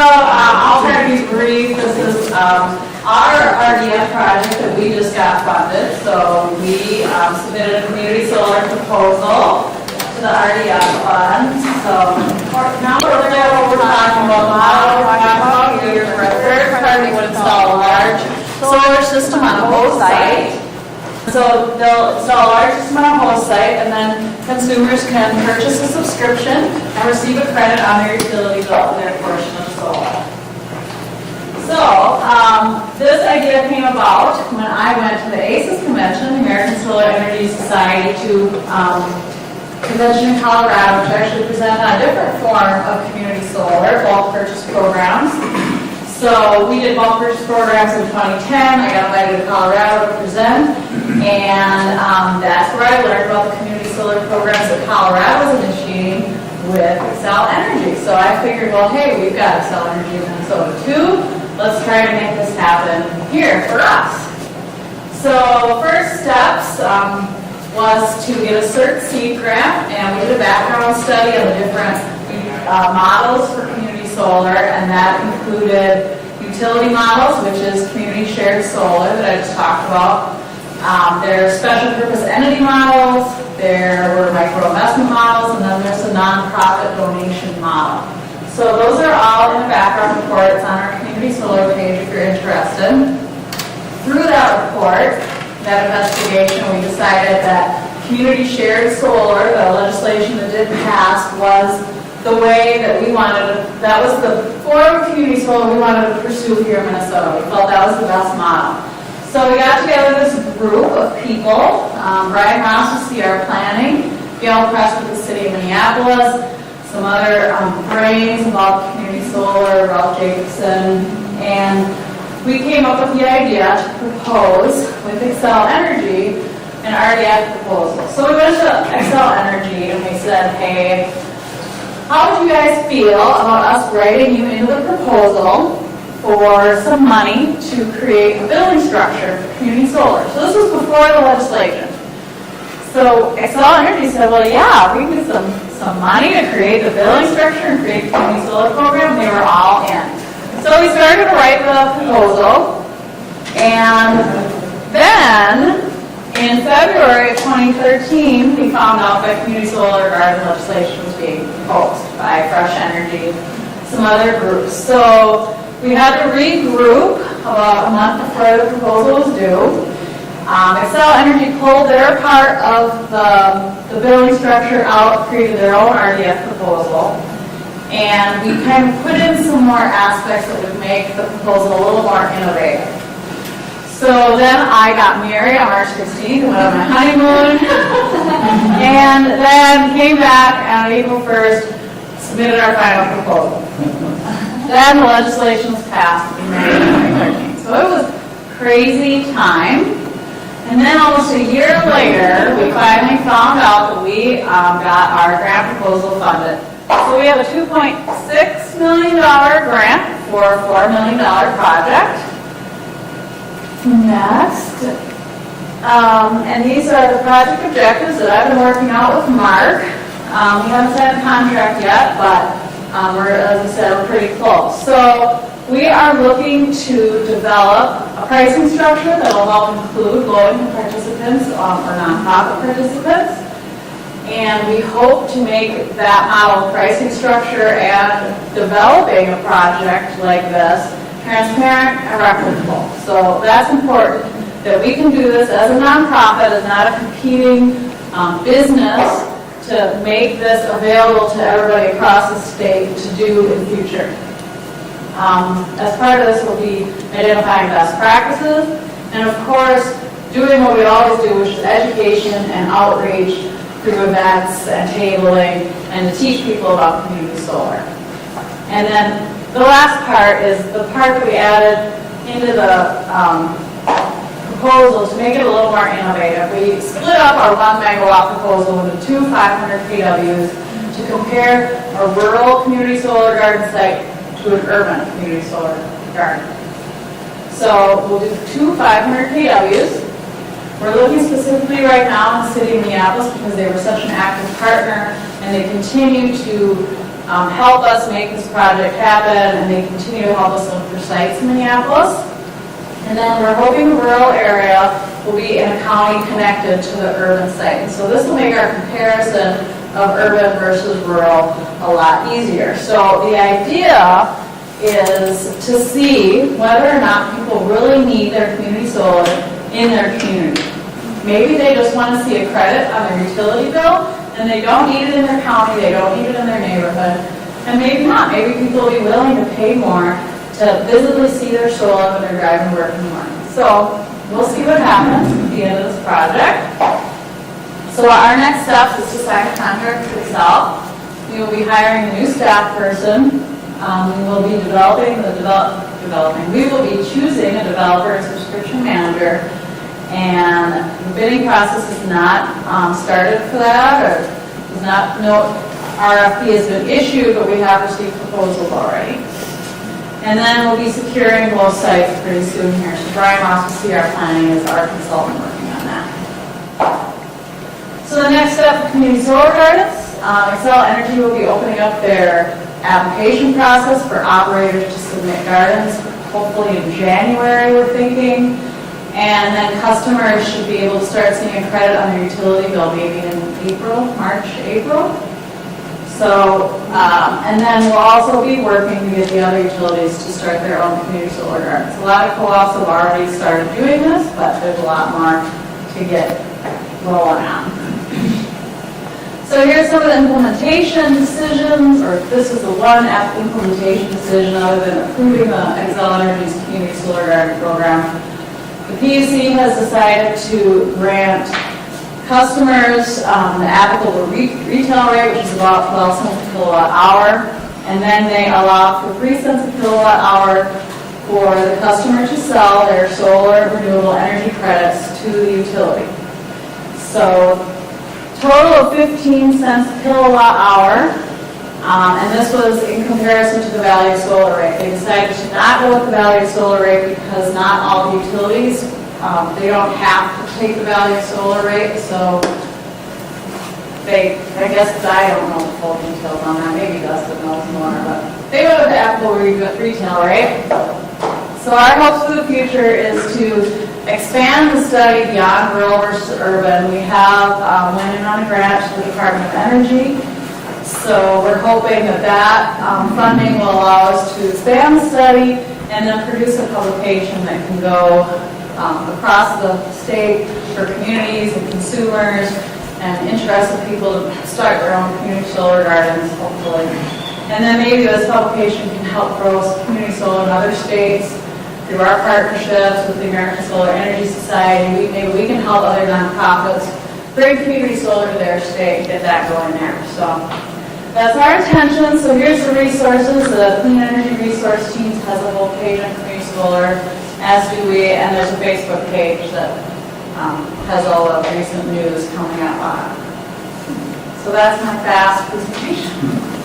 I'll try to be brief. This is our RDF project that we just got funded. So we submitted a community solar proposal to the RDF fund. So now we're talking about model years where a third party would install a large solar system on a host site. So they'll install a large system on a host site, and then consumers can purchase a subscription and receive a credit on their utility bill for their portion of solar. So this idea came about when I went to the ASES Convention, the American Solar Energy Society convention in Colorado, to actually present on a different form of community solar, bulk purchase programs. So we did bulk purchase programs in 2010. I got invited to Colorado to present, and that's where I learned about the community solar programs that Colorado was initiating with Xcel Energy. So I figured, well, hey, we've got Xcel Energy in Minnesota too. Let's try to make this happen here for us. So first steps was to get a Cert Seed grant, and we did a background study on the different models for community solar, and that included utility models, which is community shared solar that I just talked about. There are special purpose entity models, there were micro investment models, and then there's a nonprofit donation model. So those are all in the background report. It's on our community solar page if you're interested. Through that report, that investigation, we decided that community shared solar, the legislation that did pass, was the way that we wanted to, that was the form of community solar we wanted to pursue here in Minnesota. We felt that was the best model. So we got together this group of people. Brian Ross with CR Planning, Gail Press with the City of Minneapolis, some other brains about community solar, Ralph Jacobson, and we came up with the idea to propose with Xcel Energy an RDF proposal. So we went to Xcel Energy and we said, hey, how would you guys feel about us writing you into the proposal for some money to create a billing structure for community solar? So this was before the legislation. So Xcel Energy said, well, yeah, we need some money to create the billing structure and create the community solar program. They were all in. So we started to write the proposal, and then in February of 2013, we found out that community solar garden legislation was being proposed by Fresh Energy, some other groups. So we had to regroup about a month before the proposal was due. Xcel Energy pulled their part of the billing structure out, created their own RDF proposal, and we kind of put in some more aspects that would make the proposal a little more innovative. So then I got married on March 16th, went on my honeymoon, and then came back on April 1st, submitted our final proposal. Then the legislation was passed in May 2013. So it was crazy time. And then almost a year later, we finally found out that we got our grant proposal funded. So we have a $2.6 million grant for a $4 million project. Next. And these are the project objectives that I've been working out with Mark. We haven't signed a contract yet, but we're, as I said, we're pretty close. So we are looking to develop a pricing structure that will help include low-income participants or nonprofit participants. And we hope to make that model pricing structure and developing a project like this transparent and replicable. So that's important, that we can do this as a nonprofit, as not a competing business, to make this available to everybody across the state to do in the future. As part of this, we'll be identifying best practices, and of course, doing what we always do, which is education and outreach through events and tabling, and to teach people about community solar. And then the last part is the part that we added into the proposal to make it a little more innovative. We split up our 1 megawatt proposal into two 500 kWs to compare a rural community solar garden site to an urban community solar garden. So we'll do two 500 kWs. We're looking specifically right now in the city of Minneapolis because they were such an active partner and they continue to help us make this project happen, and they continue to help us look for sites in Minneapolis. And then we're hoping the rural area will be in a county connected to the urban site. And so this will make our comparison of urban versus rural a lot easier. So the idea is to see whether or not people really need their community solar in their community. Maybe they just want to see a credit on their utility bill, and they don't need it in their county, they don't need it in their neighborhood. And maybe not. Maybe people will be willing to pay more to visibly see their solar when they're driving to work in the morning. So we'll see what happens at the end of this project. So our next step is to sign a contract with itself. We will be hiring a new staff person. We will be we will be choosing a developer and subscription manager. And the bidding process is not started for that, or is not, no RFP has been issued, but we have received proposals already. And then we'll be securing both sites pretty soon here. So Brian Moss with CR Planning is our consultant working on that. So the next step for community solar gardens, Excel Energy will be opening up their application process for operators to submit gardens, hopefully in January, we're thinking. And then customers should be able to start seeing a credit on their utility bill maybe in April, March, April. So, and then we'll also be working to get the other utilities to start their own community solar gardens. A lot of co-ops have already started doing this, but there's a lot more to get rolling on. So here's some of the implementation decisions, or this is the one implementation decision other than approving the Excel Energy's community solar garden program. The PUC has decided to grant customers the applicable retail rate, which is about 12 cents a kilowatt hour, and then they allow for 3 cents a kilowatt hour for the customer to sell their solar and renewable energy credits to the utility. So total of 15 cents a kilowatt hour, and this was in comparison to the value solar rate. They decided to not go with the value solar rate because not all the utilities, they don't have to take the value solar rate, so I guess I don't know the full details on that, maybe Dustin knows more, but they go with the applicable retail rate. So our hopes for the future is to expand the study beyond rural versus urban. We have went in on a grant to the Department of Energy. So we're hoping that funding will allow us to expand the study and then produce a publication that can go across the state for communities and consumers and interested people to start their own community solar gardens, hopefully. And then maybe this publication can help grow community solar in other states through our partnerships with the American Solar Energy Society. Maybe we can help other nonprofits bring community solar to their state and get that going there. So that's our intention. So here's the resources. The Clean Energy Resource Team has a whole page on community solar, as do we, and there's a Facebook page that has all the recent news coming up on it. So that's my fast presentation.